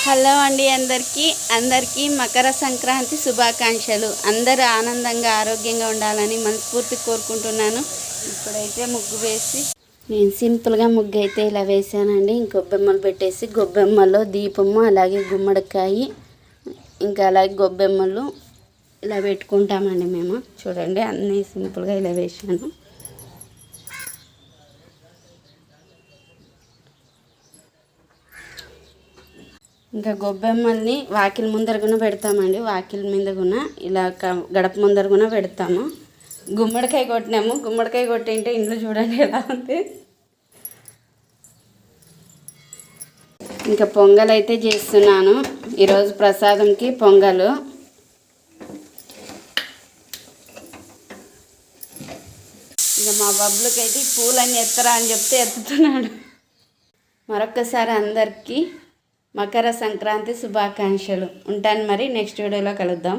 Hello అండి, అందరికీ మకర సంక్రాంతి శుభాకాంక్షలు. అందరూ ఆనందంగా ఆరోగ్యంగా ఉండాలని మనస్ఫూర్తి కోరుకుంటున్నాను. ఇప్పుడైతే ముగ్గు వేసి నేను సింపుల్గా ముగ్గు అయితే ఇలా వేసానండి. గొబ్బెమ్మలు పెట్టేసి గొబ్బెమ్మలో దీపము, అలాగే గుమ్మడికాయ, ఇంకా అలాగే గొబ్బెమ్మలు ఇలా పెట్టుకుంటామండి మేము. చూడండి, అన్నీ సింపుల్గా ఇలా వేసాను. ఇంకా గొబ్బెమ్మల్ని వాకిలి ముందరగున పెడతామండి. వాకిలి మీద కూడా ఇలా గడప ముందర కూడా పెడతాము. గుమ్మడికాయ కొట్టినాము. గుమ్మడికాయ కొట్టింటే ఇంట్లో చూడండి ఎలా ఉంది. ఇంకా పొంగల్ అయితే చేస్తున్నాను ఈరోజు ప్రసాదంకి. పొంగలు ఇంకా మా బబ్బులకి అయితే పూలన్నీ ఎత్తరా అని చెప్తే ఎత్తుతున్నాడు. మరొక్కసారి అందరికీ మకర సంక్రాంతి శుభాకాంక్షలు. ఉంటాను మరి, నెక్స్ట్ వీడియోలో కలుద్దాం.